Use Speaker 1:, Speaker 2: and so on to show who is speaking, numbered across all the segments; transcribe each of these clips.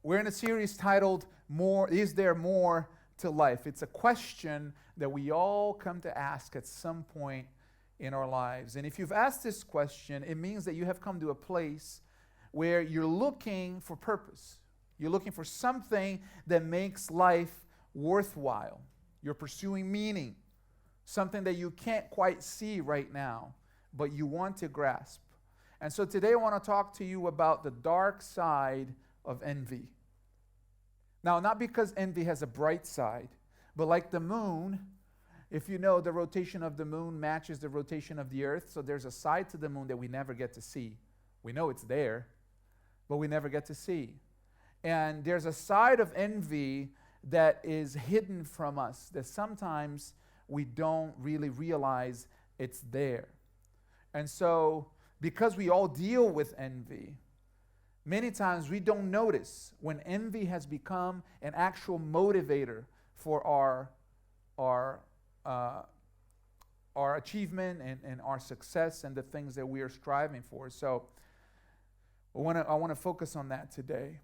Speaker 1: We're in a series titled More, Is There More to Life? It's a question that we all come to ask at some point in our lives. And if you've asked this question, it means that you have come to a place where you're looking for purpose. You're looking for something that makes life worthwhile. You're pursuing meaning, something that you can't quite see right now, but you want to grasp. And so today I want to talk to you about the dark side of envy. Now, not because envy has a bright side, but like the moon, if you know, the rotation of the moon matches the rotation of the earth, so there's a side to the moon that we never get to see. We know it's there, but we never get to see. And there's a side of envy that is hidden from us, that sometimes we don't really realize it's there. And so, because we all deal with envy, many times we don't notice when envy has become an actual motivator for our achievement and our success and the things that we are striving for. So I want to focus on that today.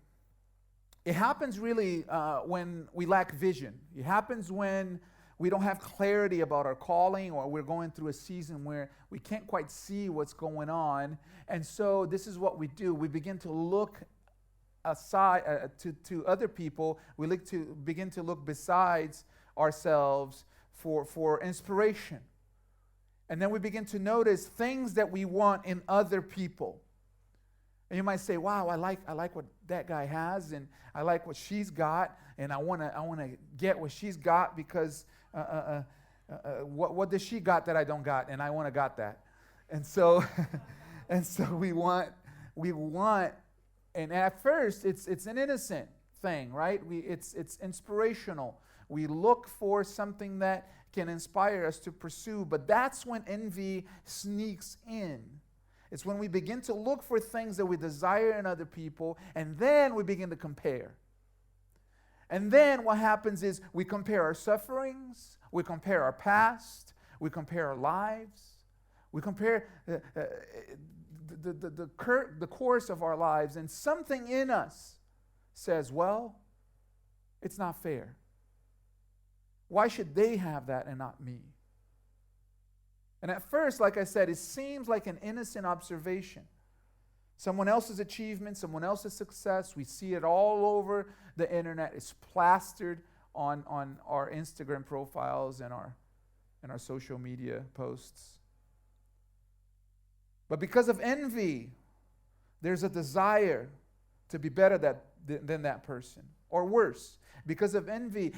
Speaker 1: It happens really when we lack vision. It happens when we don't have clarity about our calling, or we're going through a season where we can't quite see what's going on. And so this is what we do. We begin to look aside to other people. We begin to look besides ourselves for inspiration. And then we begin to notice things that we want in other people. And you might say, "Wow, I like what that guy has, and I like what she's got, and I want to get what she's got because what does she got that I don't got, and I want to got that." And so we want, and at first it's an innocent thing, right? It's inspirational. We look for something that can inspire us to pursue, but that's when envy sneaks in. It's when we begin to look for things that we desire in other people, and then we begin to compare. And then what happens is we compare our sufferings, we compare our past, we compare our lives, we compare the course of our lives, and something in us says, "Well, it's not fair. Why should they have that and not me?" And at first, like I said, it seems like an innocent observation. Someone else's achievement, someone else's success. We see it all over the internet. It's plastered on our Instagram profiles and our social media posts. But because of envy, there's a desire to be better than that person. Or worse, because of envy,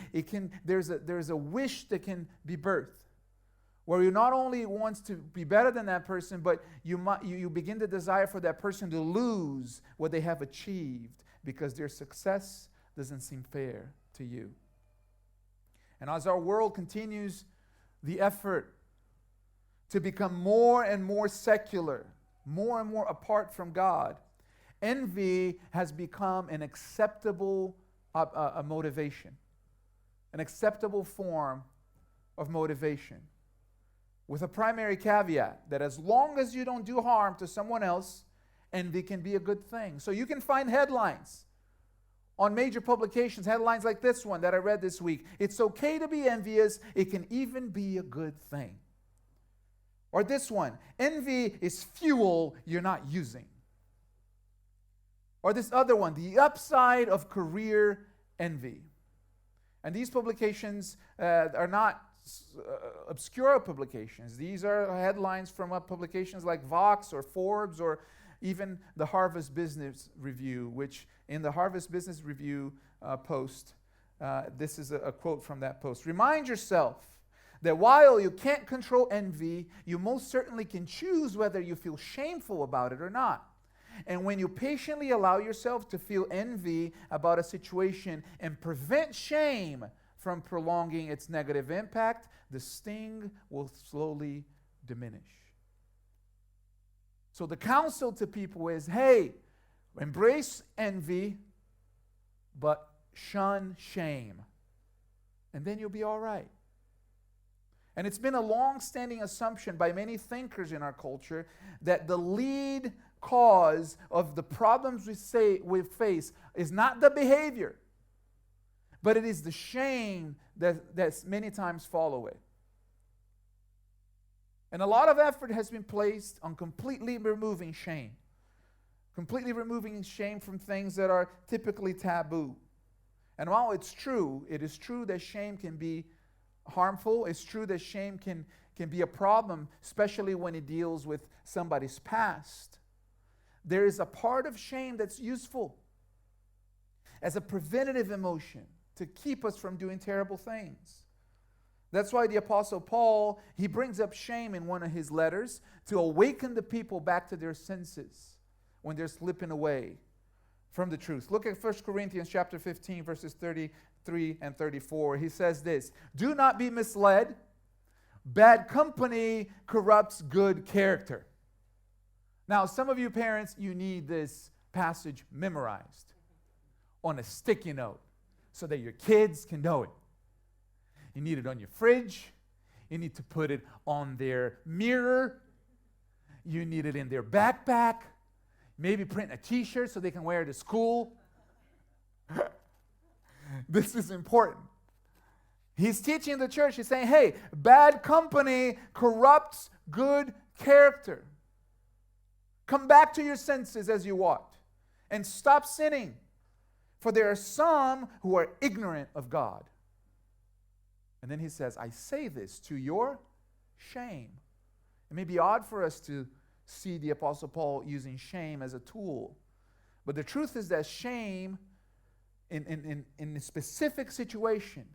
Speaker 1: there's a wish that can be birthed, where you not only want to be better than that person, but you begin to desire for that person to lose what they have achieved because their success doesn't seem fair to you. And as our world continues the effort to become more and more secular, more and more apart from God, envy has become an acceptable motivation, an acceptable form of motivation, with a primary caveat that as long as you don't do harm to someone else, envy can be a good thing. So you can find headlines on major publications, headlines like this one that I read this week. "It's okay to be envious. It can even be a good thing." Or this one, "Envy is fuel you're not using." Or this other one, "The upside of career envy." And these publications are not obscure publications. These are headlines from publications like Vox or Forbes or even the Harvard Business Review, which in the Harvard Business Review post, this is a quote from that post. "Remind yourself that while you can't control envy, you most certainly can choose whether you feel shameful about it or not. And when you patiently allow yourself to feel envy about a situation and prevent shame from prolonging its negative impact, the sting will slowly diminish." So the counsel to people is, hey, embrace envy, but shun shame. And then you'll be all right. And it's been a long-standing assumption by many thinkers in our culture that the lead cause of the problems we face is not the behavior, but it is the shame that many times follow it. And a lot of effort has been placed on completely removing shame. Completely removing shame from things that are typically taboo. And while it's true, it is true that shame can be harmful. It's true that shame can be a problem, especially when it deals with somebody's past. There is a part of shame that's useful as a preventative emotion to keep us from doing terrible things. That's why the Apostle Paul, he brings up shame in one of his letters to awaken the people back to their senses when they're slipping away from the truth. Look at 1 Corinthians chapter 15, verses 33 and 34. He says this, "Do not be misled. Bad company corrupts good character." Now, some of you parents, you need this passage memorized on a sticky note so that your kids can know it. You need it on your fridge. You need to put it on their mirror. You need it in their backpack. Maybe print a t-shirt so they can wear it to school. This is important. He's teaching the church. He's saying, hey, bad company corrupts good character. Come back to your senses as you ought and stop sinning. For there are some who are ignorant of God. And then he says, I say this to your shame. It may be odd for us to see the Apostle Paul using shame as a tool. But the truth is that shame in a specific situation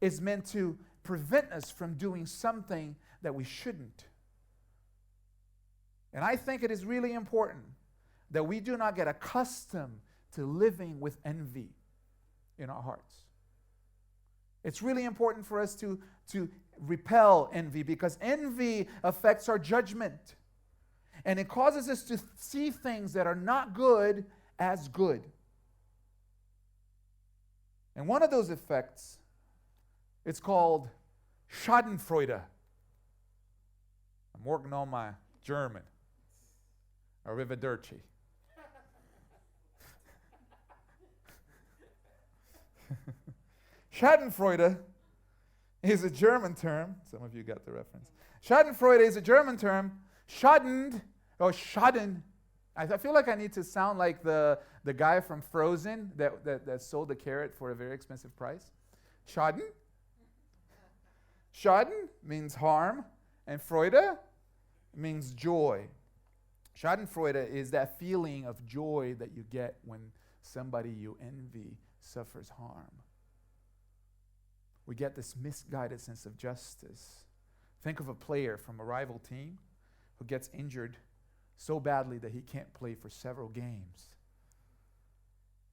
Speaker 1: is meant to prevent us from doing something that we shouldn't. And I think it is really important that we do not get accustomed to living with envy in our hearts. It's really important for us to repel envy, because envy affects our judgment. And it causes us to see things that are not good as good. And one of those effects, it's called Schadenfreude. I'm working on my German. Arrivederci. Schadenfreude is a German term. Some of you got the reference. Schadenfreude is a German term. Schaden. I feel like I need to sound like the guy from Frozen that sold the carrot for a very expensive price. Schaden. Schaden means harm, and Freude means joy. Schadenfreude is that feeling of joy that you get when somebody you envy suffers harm. We get this misguided sense of justice. Think of a player from a rival team who gets injured so badly that he can't play for several games.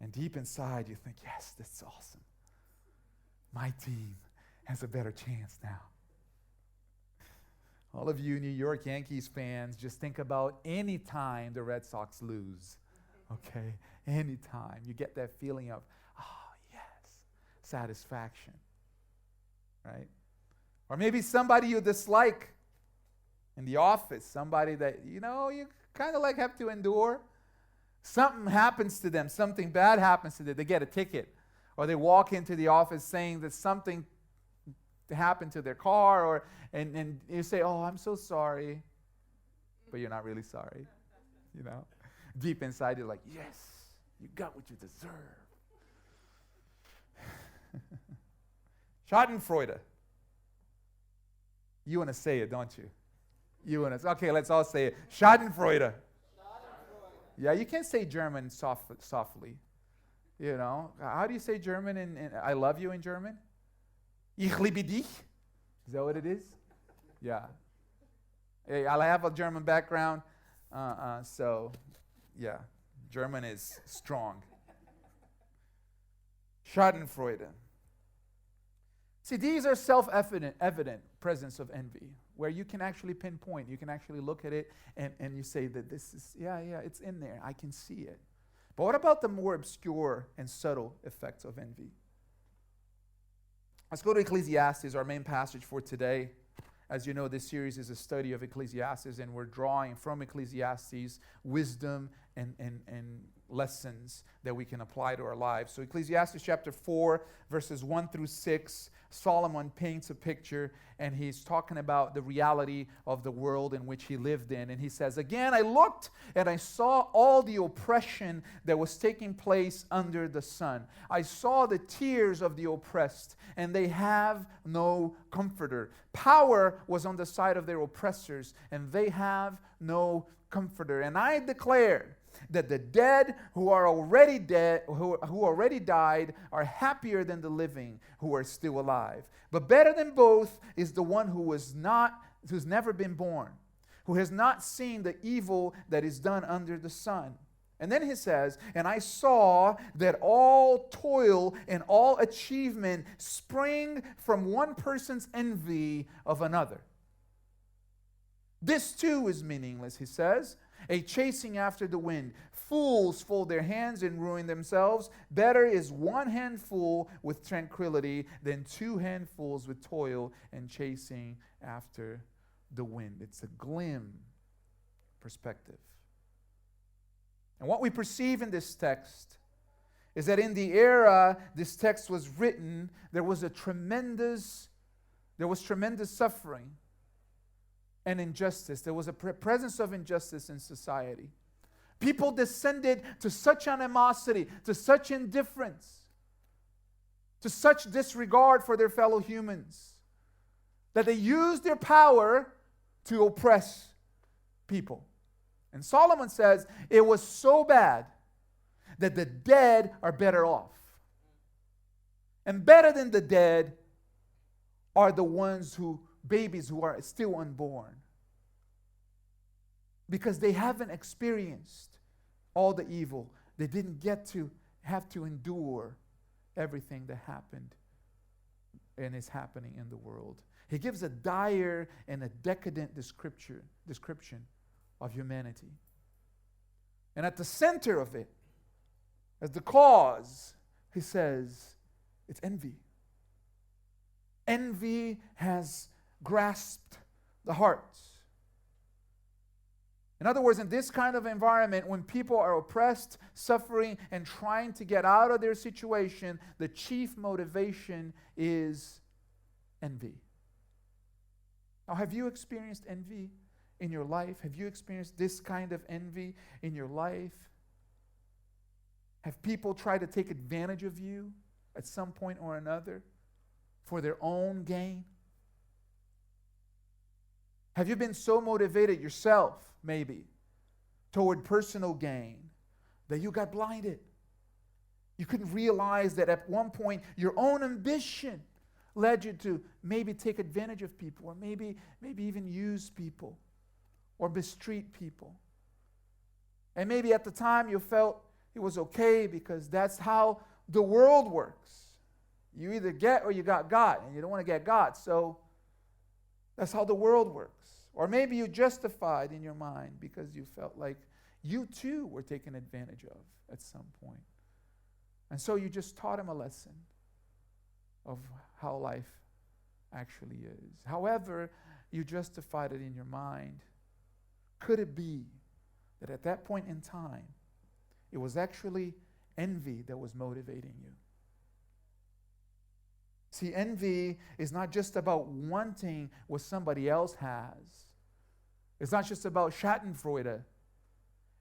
Speaker 1: And deep inside you think, yes, that's awesome. My team has a better chance now. All of you New York Yankees fans, just think about any time the Red Sox lose. Okay? Any time. You get that feeling of, oh, yes, satisfaction. Right? Or maybe somebody you dislike in the office, somebody that, you kind of like have to endure. Something happens to them, something bad happens to them, they get a ticket. Or they walk into the office saying that something happened to their car, and you say, oh, I'm so sorry. But you're not really sorry. Deep inside you're like, yes, you got what you deserve. Schadenfreude. You want to say it, don't you? Okay, let's all say it. Schadenfreude. Yeah, you can't say German softly. How do you say German in I love you in German? Ich liebe dich. Is that what it is? Yeah. Hey, I have a German background, so yeah, German is strong. Schadenfreude. See, these are self-evident presence of envy, where you can actually pinpoint, you can actually look at it and you say that this is, it's in there, I can see it. But what about the more obscure and subtle effects of envy? Let's go to Ecclesiastes, our main passage for today. As you know, this series is a study of Ecclesiastes, and we're drawing from Ecclesiastes wisdom and lessons that we can apply to our lives. So Ecclesiastes chapter 4, verses 1 through 6, Solomon paints a picture, and he's talking about the reality of the world in which he lived in. And he says, "Again, I looked and I saw all the oppression that was taking place under the sun. I saw the tears of the oppressed, and they have no comforter. Power was on the side of their oppressors, and they have no comforter. And I declared that the dead who are already dead, who already died, are happier than the living who are still alive. But better than both is the one who's never been born, who has not seen the evil that is done under the sun." And then he says, "And I saw that all toil and all achievement spring from one person's envy of another. This too is meaningless," he says, "a chasing after the wind. Fools fold their hands and ruin themselves. Better is one handful with tranquility than two handfuls with toil and chasing after the wind." It's a glim perspective. And what we perceive in this text is that in the era this text was written, there was tremendous suffering and injustice. There was a presence of injustice in society. People descended to such animosity, to such indifference, to such disregard for their fellow humans, that they used their power to oppress people. And Solomon says it was so bad that the dead are better off. And better than the dead are the babies who are still unborn, because they haven't experienced all the evil. They didn't get to have to endure everything that happened and is happening in the world. He gives a dire and a decadent description of humanity. And at the center of it, as the cause, he says, it's envy. Envy has grasped the hearts. In other words, in this kind of environment, when people are oppressed, suffering, and trying to get out of their situation, the chief motivation is envy. Now, have you experienced envy in your life? Have you experienced this kind of envy in your life? Have people tried to take advantage of you at some point or another for their own gain? Have you been so motivated yourself, maybe, toward personal gain that you got blinded? You couldn't realize that at one point your own ambition led you to maybe take advantage of people, or maybe even use people or mistreat people. And maybe at the time you felt it was okay because that's how the world works. You either get or you got, and you don't want to get got, so that's how the world works. Or maybe you justified in your mind because you felt like you too were taken advantage of at some point. And so you just taught him a lesson of how life actually is. However, you justified it in your mind. Could it be that at that point in time, it was actually envy that was motivating you? See, envy is not just about wanting what somebody else has. It's not just about Schadenfreude.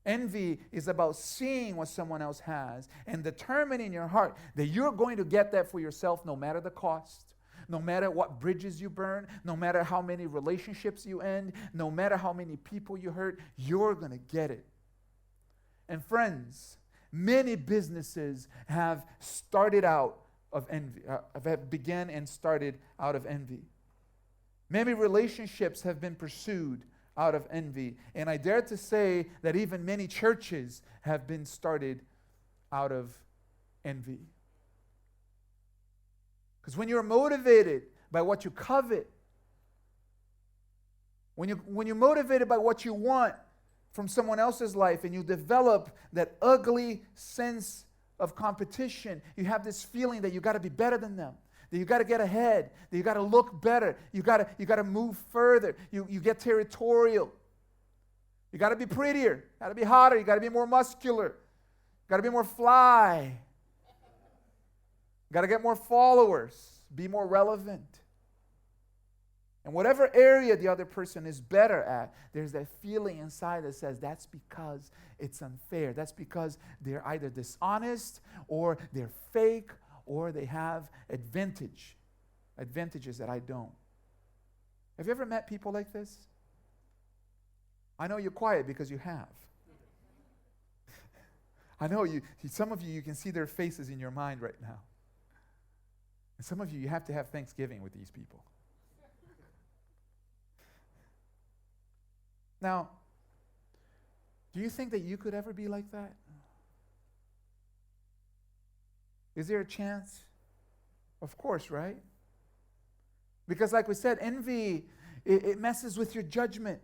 Speaker 1: Envy is about seeing what someone else has and determining in your heart that you're going to get that for yourself no matter the cost, no matter what bridges you burn, no matter how many relationships you end, no matter how many people you hurt, you're going to get it. And friends, many businesses have started out of envy, began and started out of envy. Many relationships have been pursued out of envy. And I dare to say that even many churches have been started out of envy. Because when you're motivated by what you covet, when you're motivated by what you want from someone else's life, and you develop that ugly sense of competition, you have this feeling that you got to be better than them, that you got to get ahead, that you got to look better, you got to move further. You get territorial. You got to be prettier, got to be hotter, you got to be more muscular, got to be more fly. Got to get more followers, be more relevant. And whatever area the other person is better at, there's that feeling inside that says that's because it's unfair. That's because they're either dishonest or they're fake or they have advantages that I don't. Have you ever met people like this? I know you're quiet because you have. I know some of you can see their faces in your mind right now. And some of you have to have Thanksgiving with these people. Now, do you think that you could ever be like that? Is there a chance? Of course, right? Because like we said, envy, it messes with your judgment.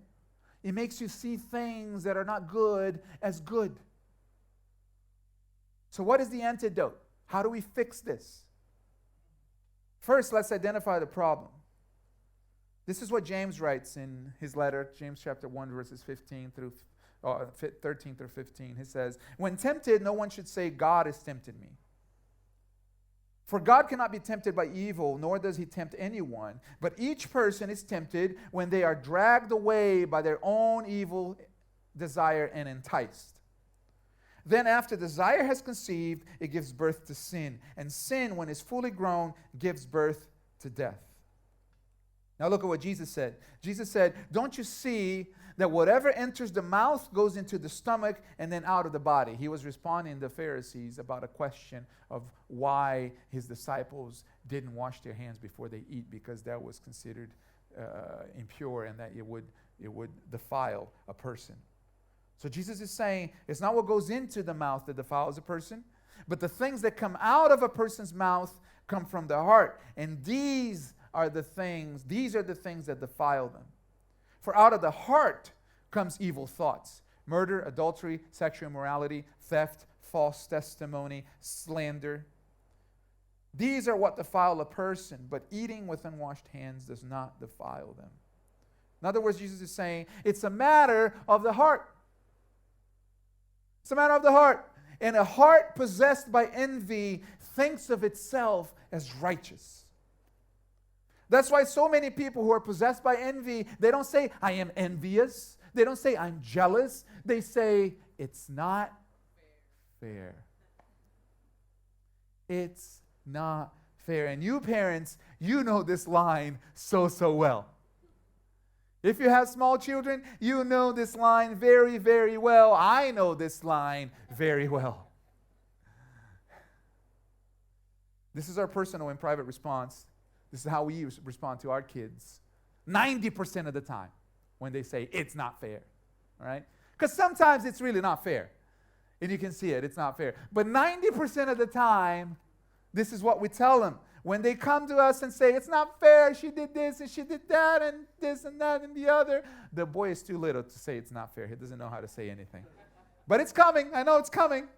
Speaker 1: It makes you see things that are not good as good. So what is the antidote? How do we fix this? First, let's identify the problem. This is what James writes in his letter, James chapter 1, verses 13 through 15. He says, when tempted, no one should say, God has tempted me. For God cannot be tempted by evil, nor does he tempt anyone. But each person is tempted when they are dragged away by their own evil desire and enticed. Then after desire has conceived, it gives birth to sin. And sin, when it's fully grown, gives birth to death. Now look at what Jesus said. Jesus said, don't you see that whatever enters the mouth goes into the stomach and then out of the body? He was responding to the Pharisees about a question of why his disciples didn't wash their hands before they eat, because that was considered impure and that it would defile a person. So Jesus is saying it's not what goes into the mouth that defiles a person, but the things that come out of a person's mouth come from the heart. And these are the things that defile them. For out of the heart comes evil thoughts, murder, adultery, sexual immorality, theft, false testimony, slander. These are what defile a person, but eating with unwashed hands does not defile them. In other words, Jesus is saying it's a matter of the heart. It's a matter of the heart. And a heart possessed by envy thinks of itself as righteous. That's why so many people who are possessed by envy, they don't say, I am envious. They don't say, I'm jealous. They say, it's not fair. It's not fair. And you parents, you know this line so well. If you have small children, you know this line very, very well. I know this line very well. This is our personal and private response. This is how we respond to our kids 90% of the time when they say, it's not fair. All right? Because sometimes it's really not fair. And you can see it, it's not fair. But 90% of the time, this is what we tell them. When they come to us and say, it's not fair, she did this and she did that and this and that and the other, the boy is too little to say it's not fair. He doesn't know how to say anything. But it's coming. I know it's coming.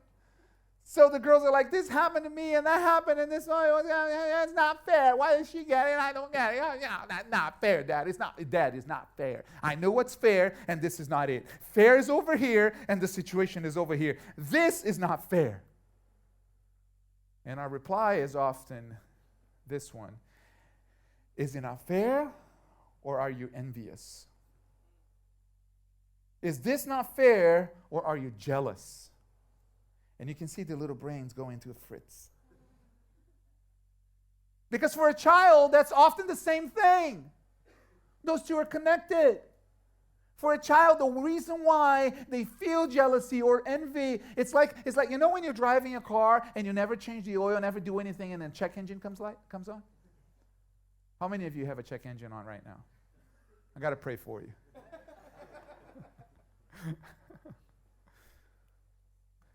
Speaker 1: So the girls are like, this happened to me and that happened and this, it's not fair. Why does she get it and I don't get it? That's not fair, Dad. Dad, it's not fair. I know what's fair and this is not it. Fair is over here and the situation is over here. This is not fair. And our reply is often this one. Is it not fair or are you envious? Is this not fair or are you jealous? And you can see the little brains go into a fritz. Because for a child, that's often the same thing. Those two are connected. For a child, the reason why they feel jealousy or envy, it's like you know when you're driving a car and you never change the oil, never do anything, and then check engine comes on? How many of you have a check engine on right now? I got to pray for you.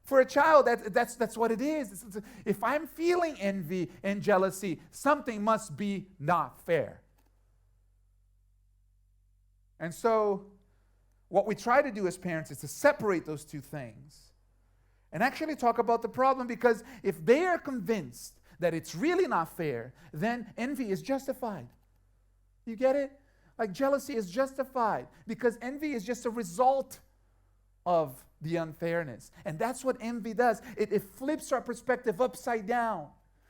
Speaker 1: For a child, that's what it is. If I'm feeling envy and jealousy, something must be not fair. And so what we try to do as parents is to separate those two things and actually talk about the problem, because if they are convinced that it's really not fair, then envy is justified. You get it? Like jealousy is justified because envy is just a result of the unfairness. And that's what envy does. It flips our perspective upside down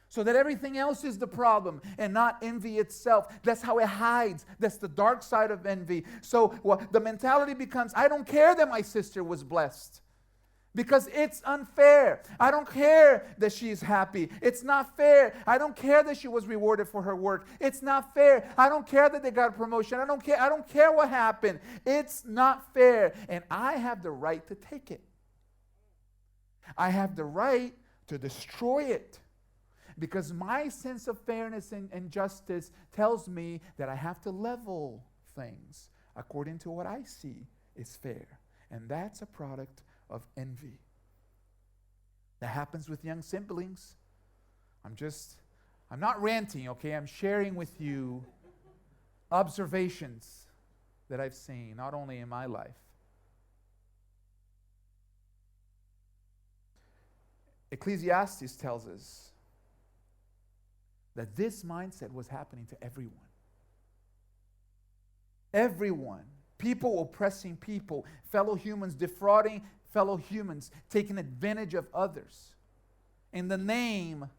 Speaker 1: so that everything else is the problem and not envy itself. That's how it hides. That's the dark side of envy. So the mentality becomes, I don't care that my sister was blessed, because it's unfair. I don't care that she's happy. It's not fair. I don't care that she was rewarded for her work. It's not fair. I don't care that they got a promotion. I don't care what happened. It's not fair. And I have the right to take it. I have the right to destroy it. Because my sense of fairness and justice tells me that I have to level things according to what I see is fair. And that's a product of envy. That happens with young siblings. I'm not ranting, okay? I'm sharing with you observations that I've seen, not only in my life. Ecclesiastes tells us that this mindset was happening to everyone. Everyone. People oppressing people, fellow humans defrauding fellow humans, taking advantage of others in the name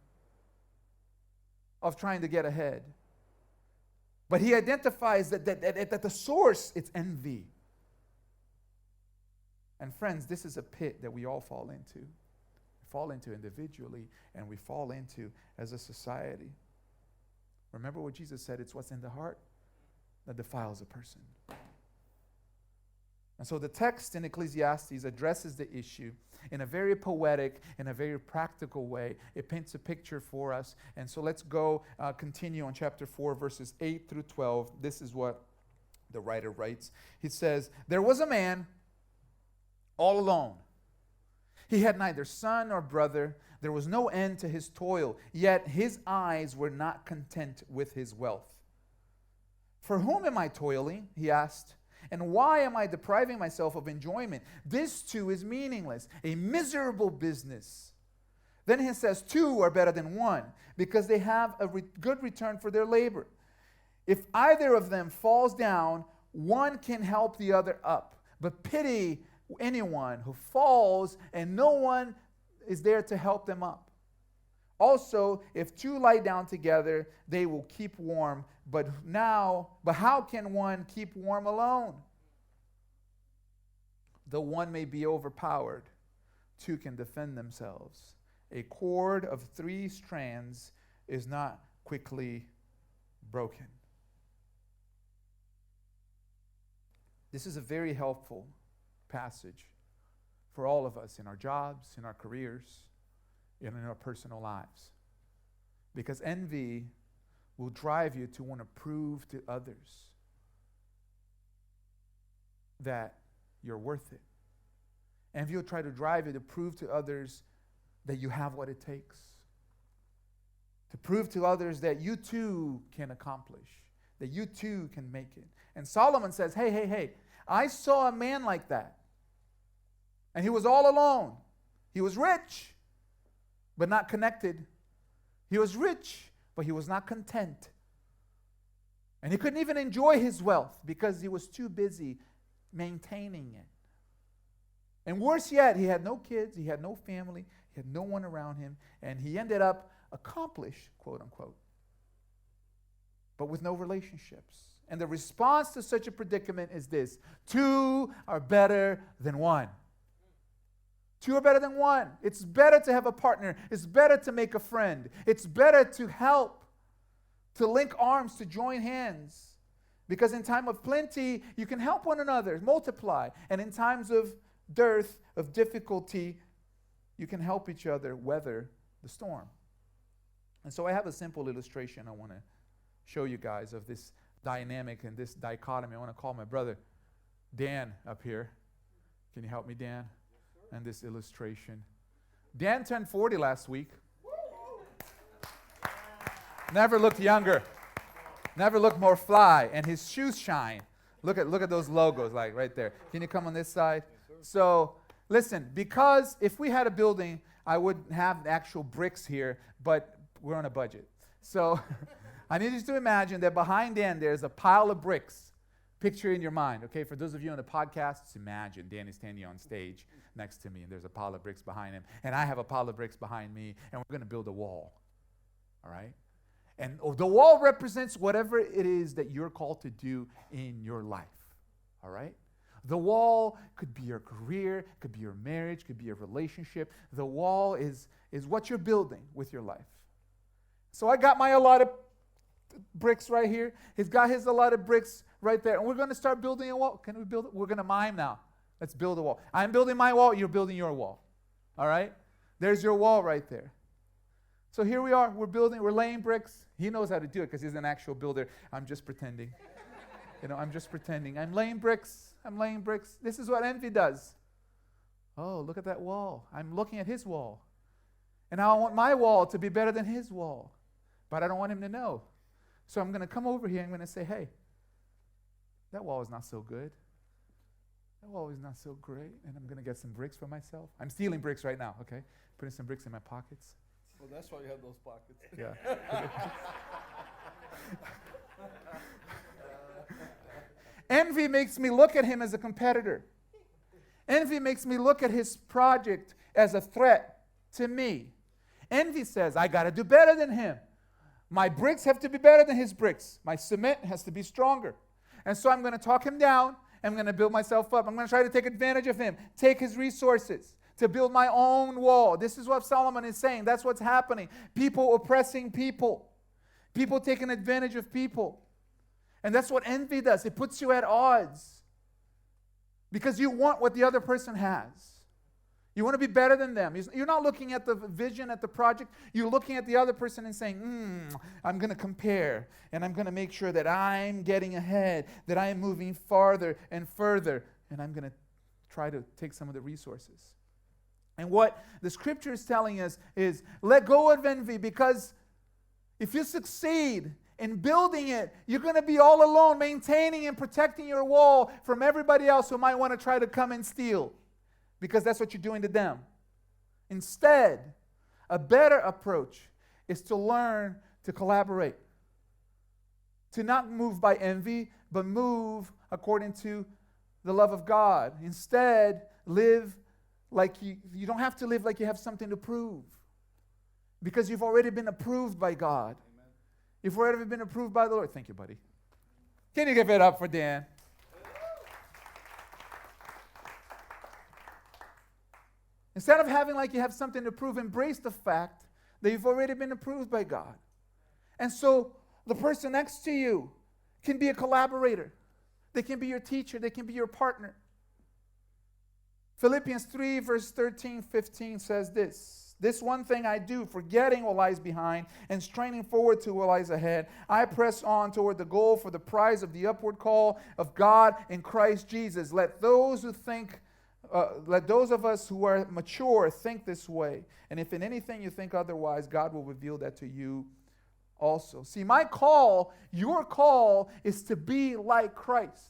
Speaker 1: of trying to get ahead. But he identifies that at the source, it's envy. And friends, this is a pit that we all fall into. We fall into individually, and we fall into as a society. Remember what Jesus said, it's what's in the heart that defiles a person. And so the text in Ecclesiastes addresses the issue in a very poetic, in a very practical way. It paints a picture for us. And so let's go continue on chapter 4, verses 8 through 12. This is what the writer writes. He says, there was a man all alone. He had neither son nor brother. There was no end to his toil, yet his eyes were not content with his wealth. For whom am I toiling? He asked. And why am I depriving myself of enjoyment? This too is meaningless, a miserable business. Then he says, two are better than one, because they have a good return for their labor. If either of them falls down, one can help the other up. But pity anyone who falls and no one is there to help them up. Also, if two lie down together, they will keep warm. But how can one keep warm alone? Though one may be overpowered, two can defend themselves. A cord of 3 strands is not quickly broken. This is a very helpful passage for all of us in our jobs, in our careers, and in our personal lives. Because envy will drive you to want to prove to others that you're worth it. Envy will try to drive you to prove to others that you have what it takes. To prove to others that you too can accomplish, that you too can make it. And Solomon says, hey, I saw a man like that. And he was all alone. He was rich, but not connected. He was rich, but he was not content. And he couldn't even enjoy his wealth because he was too busy maintaining it. And worse yet, he had no kids, he had no family, he had no one around him, and he ended up accomplished, quote unquote, but with no relationships. And the response to such a predicament is this: 2 are better than 1. 2 are better than 1. It's better to have a partner. It's better to make a friend. It's better to help, to link arms, to join hands. Because in time of plenty, you can help one another, multiply. And in times of dearth, of difficulty, you can help each other weather the storm. And so I have a simple illustration I want to show you guys of this dynamic and this dichotomy. I want to call my brother Dan up here. Can you help me, Dan? And this illustration. Dan turned 40 last week. Never looked younger. Never looked more fly. And his shoes shine. Look at those logos, like right there. Can you come on this side? So, listen, because if we had a building, I would have actual bricks here, but we're on a budget. So I need you to imagine that behind Dan, there's a pile of bricks. Picture in your mind, okay? For those of you on the podcast, just imagine Danny's standing on stage next to me, and there's a pile of bricks behind him, and I have a pile of bricks behind me, and we're going to build a wall, all right? And the wall represents whatever it is that you're called to do in your life, all right? The wall could be your career, could be your marriage, could be your relationship. The wall is what you're building with your life. So I got my allotted bricks right here. He's got his allotted bricks right there. And we're going to start building a wall. Can we build it? We're going to mime now. Let's build a wall. I'm building my wall. You're building your wall. All right? There's your wall right there. So here we are. We're laying bricks. He knows how to do it because he's an actual builder. I'm just pretending. I'm just pretending. I'm laying bricks. This is what envy does. Oh, look at that wall. I'm looking at his wall. And I want my wall to be better than his wall. But I don't want him to know. So I'm going to come over here and I'm going to say, hey, that wall is not so good. That wall is not so great. And I'm going to get some bricks for myself. I'm stealing bricks right now, okay? Putting some bricks in my pockets.
Speaker 2: Well, that's why you have those pockets.
Speaker 1: Yeah. Envy makes me look at him as a competitor. Envy makes me look at his project as a threat to me. Envy says, I got to do better than him. My bricks have to be better than his bricks. My cement has to be stronger. And so I'm going to talk him down. I'm going to build myself up. I'm going to try to take advantage of him, take his resources to build my own wall. This is what Solomon is saying. That's what's happening. People oppressing people. People taking advantage of people. And that's what envy does. It puts you at odds because you want what the other person has. You want to be better than them. You're not looking at the vision, at the project. You're looking at the other person and saying, I'm going to compare, and I'm going to make sure that I'm getting ahead, that I am moving farther and further, and I'm going to try to take some of the resources. And what the scripture is telling us is let go of envy, because if you succeed in building it, you're going to be all alone, maintaining and protecting your wall from everybody else who might want to try to come and steal, because that's what you're doing to them. Instead, a better approach is to learn to collaborate, to not move by envy, but move according to the love of God. Instead, live like you don't have to live like you have something to prove, because you've already been approved by God. Amen. You've already been approved by the Lord. Thank you, buddy. Can you give it up for Dan? Instead of having like you have something to prove, embrace the fact that you've already been approved by God. And so the person next to you can be a collaborator. They can be your teacher. They can be your partner. Philippians 3, verse 13, 15 says this. This one thing I do, forgetting what lies behind and straining forward to what lies ahead, I press on toward the goal for the prize of the upward call of God in Christ Jesus. Let those of us who are mature think this way. And if in anything you think otherwise, God will reveal that to you also. See, my call, your call, is to be like Christ.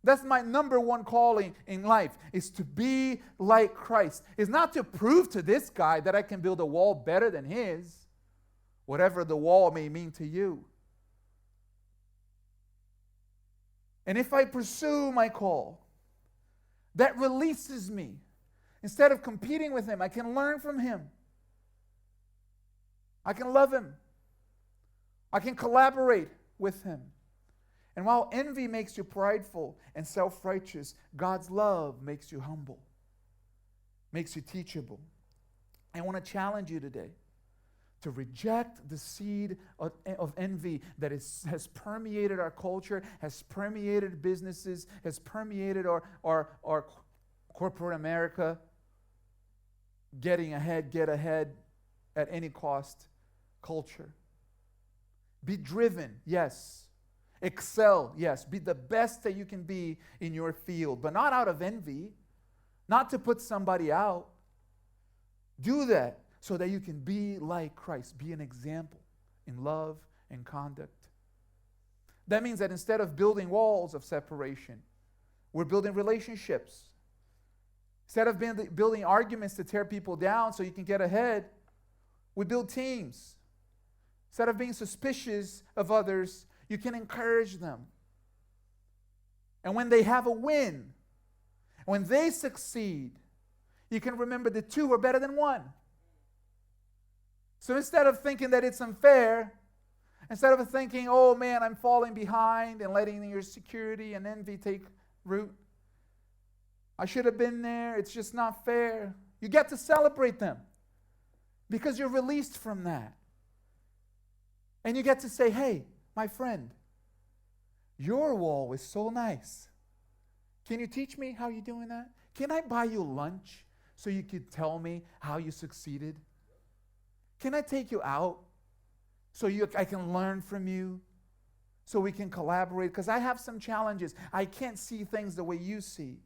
Speaker 1: That's my number one calling in life, is to be like Christ. It's not to prove to this guy that I can build a wall better than his, whatever the wall may mean to you. And if I pursue my call, that releases me. Instead of competing with him, I can learn from him. I can love him. I can collaborate with him. And while envy makes you prideful and self-righteous, God's love makes you humble, makes you teachable. I want to challenge you today to reject the seed of envy that has permeated our culture, has permeated businesses, has permeated our corporate America, getting ahead, get ahead at any cost culture. Be driven, yes. Excel, yes. Be the best that you can be in your field, but not out of envy, not to put somebody out. Do that so that you can be like Christ, be an example in love and conduct. That means that instead of building walls of separation, we're building relationships. Instead of building arguments to tear people down so you can get ahead, We build teams. Instead of being suspicious of others, you can encourage them. And when they have a win, when they succeed, you can remember the two are better than one. So instead of thinking that it's unfair, instead of thinking, oh man, I'm falling behind, and letting your insecurity and envy take root, I should have been there, it's just not fair. You get to celebrate them because you're released from that. And you get to say, hey, my friend, your wall is so nice. Can you teach me how you're doing that? Can I buy you lunch so you could tell me how you succeeded? Can I take you out so I can learn from you, so we can collaborate? Because I have some challenges. I can't see things the way you see.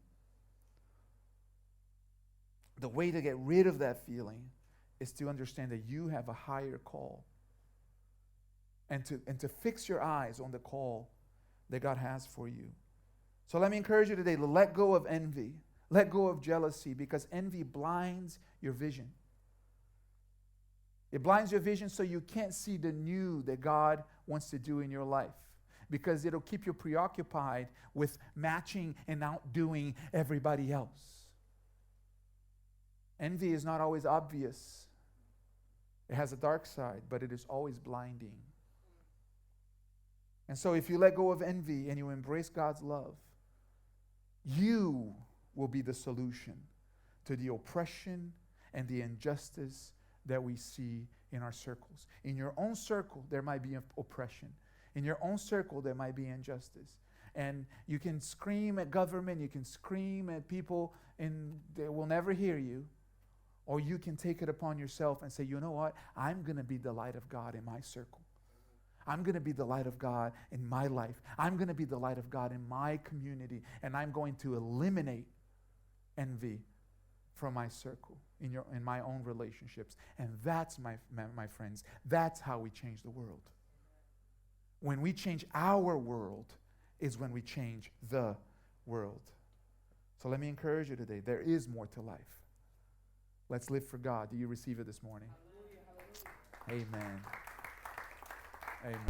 Speaker 1: The way to get rid of that feeling is to understand that you have a higher call, and to fix your eyes on the call that God has for you. So let me encourage you today to let go of envy, let go of jealousy, because envy blinds your vision. It blinds your vision so you can't see the new that God wants to do in your life, because it'll keep you preoccupied with matching and outdoing everybody else. Envy is not always obvious. It has a dark side, but it is always blinding. And so if you let go of envy and you embrace God's love, you will be the solution to the oppression and the injustice that we see in our circles. In your own circle, there might be oppression. In your own circle, there might be injustice. And you can scream at government, you can scream at people, and they will never hear you. Or you can take it upon yourself and say, you know what? I'm going to be the light of God in my circle. I'm going to be the light of God in my life. I'm going to be the light of God in my community. And I'm going to eliminate envy from my circle, in my own relationships. And that's, my friends, that's how we change the world. When we change our world is when we change the world. So let me encourage you today. There is more to life. Let's live for God. Do you receive it this morning? Hallelujah, hallelujah. Amen. Amen.